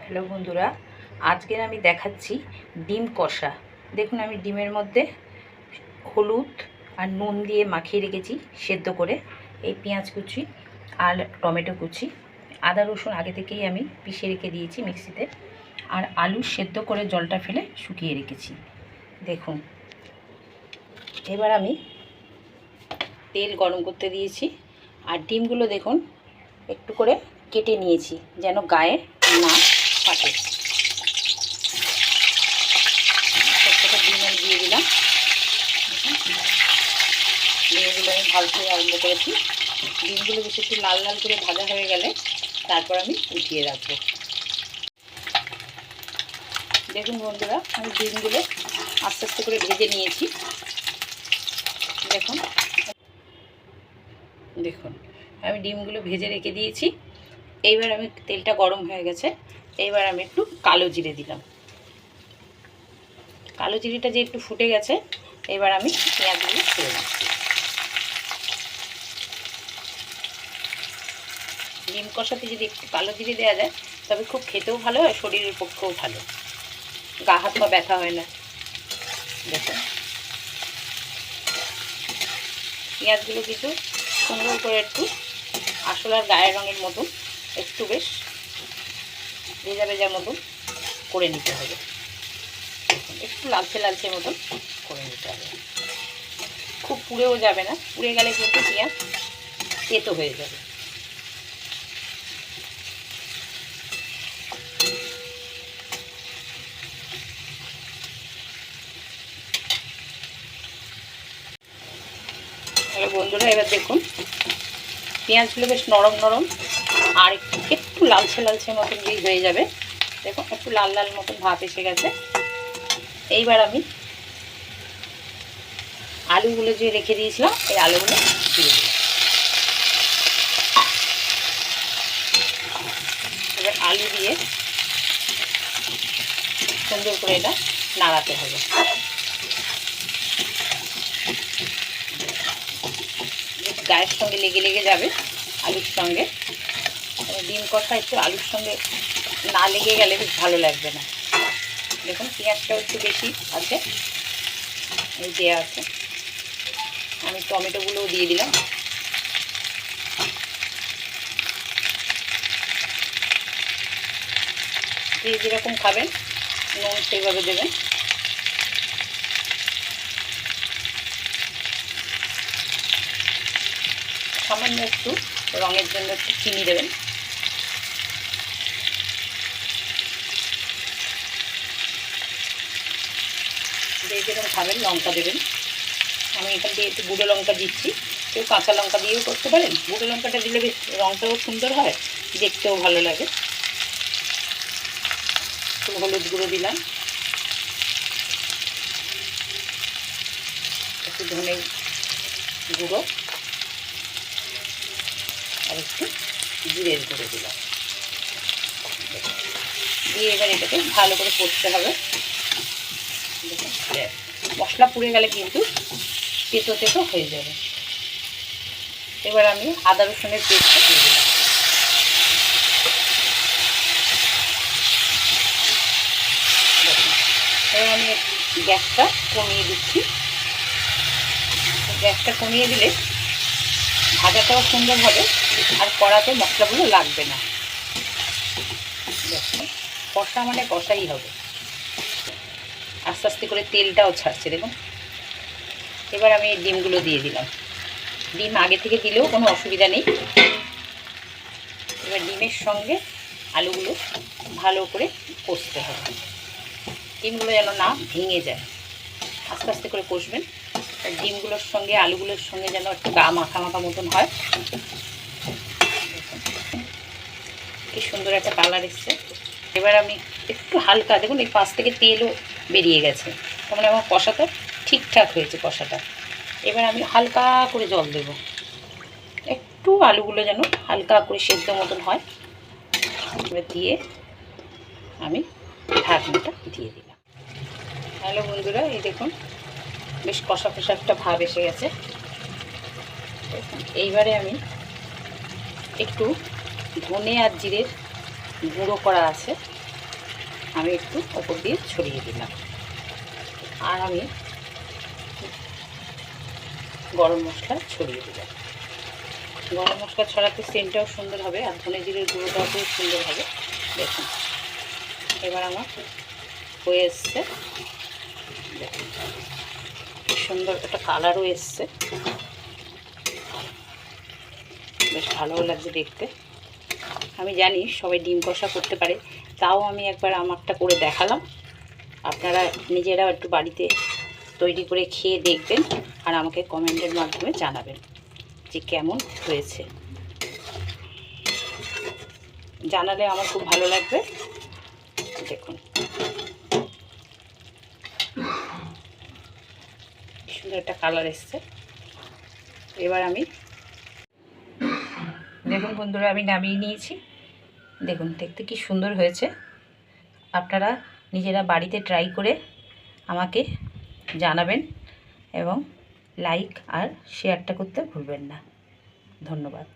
Hello বন্ধুরা, আজকের আমি দেখাচ্ছি ডিম কষা। দেখুন, আমি ডিমের মধ্যে হলুদ আর নুন দিয়ে মাখিয়ে রেখেছি সেদ্ধ করে। এই পেঁয়াজ কুচি আর টমেটো কুচি, আদা রসুন আগে থেকেই আমি পিষে রেখে দিয়েছি মিক্সিতে, আর আলু সেদ্ধ করে জলটা ফেলে শুকিয়ে রেখেছি। দেখুন, এবার আমি তেল গরম করতে দিয়েছি, আর ডিমগুলো দেখুন একটু করে কেটে নিয়েছি যেন গায়ে না ফাটে। প্রত্যেকটা ডিম আমি দিয়ে দিলাম। ডিমগুলো আমি ভাজতে আরম্ভ করেছি। ডিমগুলো বেশি একটু লাল লাল করে ভাজা হয়ে গেলে তারপর আমি উঠিয়ে রাখবো। দেখুন বন্ধুরা, আমি ডিমগুলো আস্তে আস্তে করে ভেজে নিয়েছি। দেখুন দেখুন আমি ডিমগুলো ভেজে রেখে দিয়েছি। এইবার আমি তেলটা গরম হয়ে গেছে, এইবার আমি একটু কালো জিরে দিলাম। কালো জিরেটা যে একটু ফুটে গেছে, এবার আমি পেঁয়াজগুলো ছেড়ে দিচ্ছি। ডিম কষাতে যদি একটু কালো জিরে দেওয়া যায় তবে খুব খেতেও ভালো হয়, শরীরের পক্ষেও ভালো, গা হাত পা ব্যথা হয় না। দেখুন পেঁয়াজগুলো কিছু সুন্দর করে একটু আসলার গায়ের রঙের মতন একটু বেশ ভেজা ভেজার মতন করে নিতে হবে। একটু লালচে লালচে মতন করে নিতে হবে, খুব পুড়েও যাবে না, পুড়ে গেলে কিন্তু পেঁয়াজ তেতো হয়ে যাবে। তাহলে বন্ধুরা, এবার দেখুন পেঁয়াজগুলো বেশ নরম নরম আর একটু লালচে লালচে মতন যেই হয়ে যাবে, দেখুন একটু লাল লাল মতন ভাব এসে গেছে। এইবার আমি আলুগুলো যে রেখে দিয়েছিলাম এই আলুগুলো দিয়ে দিলাম। এবার আলু দিয়ে সুন্দর করে এটা নাড়াতে হবে। গায়ের সঙ্গে লেগে লেগে যাবে আলুর সঙ্গে। ডিম কষা একটু আলুর সঙ্গে না লেগে গেলে বেশ ভালো লাগবে না। দেখুন পেঁয়াজটাও একটু বেশি আছে, এই দেওয়া আছে। আমি টমেটোগুলোও দিয়ে দিলাম। যে যেরকম খাবেন নুন সেইভাবে দেবেন। সামান্য একটু রঙের জন্য একটু চিনি দেবেন। যে যেরকম খাবেন লঙ্কা দেবেন। আমি এখান দিয়ে একটু গুঁড়ো লঙ্কা দিচ্ছি, কেউ কাঁচা লঙ্কা দিয়েও করতে পারেন। গুঁড়ো লঙ্কাটা দিলে বেশ রঙটাও সুন্দর হয়, দেখতেও ভালো লাগে। একটু হলুদ গুঁড়ো দিলাম, একটু ধনে গুঁড়ো আর একটু জিরের গুঁড়ো দিলাম। দিয়ে এবার এটাকে ভালো করে কষতে হবে। মশলা পুড়ে গেলে কিন্তু তেতো তেতো হয়ে যাবে। এবার আমি আদা রসুনের পেস্টটা দিয়ে দিলাম। এবার আমি গ্যাসটা কমিয়ে দিচ্ছি। গ্যাসটা কমিয়ে দিলে ভাজাটাও সুন্দর হবে আর কড়াতে মশলাগুলো লাগবে না। কষা মানে কষাই হবে। আস্তে আস্তে করে তেলটাও ছাড়ছে দেখুন। এবার আমি এই ডিমগুলো দিয়ে দিলাম। ডিম আগে থেকে দিলেও কোনো অসুবিধা নেই। এবার ডিমের সঙ্গে আলুগুলো ভালো করে কষতে হবে। ডিমগুলো যেন না ভেঙে যায়, আস্তে আস্তে করে কষবেন। ডিমগুলোর সঙ্গে আলুগুলোর সঙ্গে যেন একটু গা মাখা মাখা মতন হয়। কি সুন্দর একটা কালার এসছে। এবার আমি একটু হালকা, দেখুন এই পাশ থেকে তেলও বেরিয়ে গেছে, তার মানে আমার কষাটা ঠিকঠাক হয়েছে কষাটা। এবার আমি হালকা করে জল দেব, একটু আলুগুলো যেন হালকা করে সেদ্ধ মতন হয়। এবার দিয়ে আমি ঢাকনাটা দিয়ে দিলাম। হ্যালো বন্ধুরা, এই দেখুন বেশ কষা কষা একটা ভাব এসে গেছে। এইবারে আমি একটু ধনে আর জিরের গুঁড়ো করা আছে আমি একটু ওপর দিয়ে ছড়িয়ে দিলাম। আর আমি গরম মশলা ছড়িয়ে দিলাম। গরম মশলা ছড়াতে সেন্টটাও সুন্দর হবে, আর ধনে জিরের গুঁড়োটাও খুব সুন্দর হবে। দেখুন এবার আমার হয়ে এসছে। দেখুন খুব সুন্দর একটা কালারও এসছে, বেশ ভালোও লাগছে দেখতে। আমি জানি সবাই ডিম কষা করতে পারে, তাও আমি একবার আমারটা করে দেখালাম। আপনারা নিজেরাও একটু বাড়িতে তৈরি করে খেয়ে দেখবেন, আর আমাকে কমেন্টের মাধ্যমে জানাবেন যে কেমন হয়েছে। জানালে আমার খুব ভালো লাগবে। দেখুন সুন্দর একটা কালার এসছে। এবার আমি দেখুন বন্ধুরা, আমি নামিয়ে নিয়েছি। দেখুন দেখতে কি সুন্দর হয়েছে। আপনারা নিজেরা বাড়িতে ট্রাই করে আমাকে জানাবেন, এবং লাইক আর শেয়ারটা করতে ভুলবেন না। ধন্যবাদ।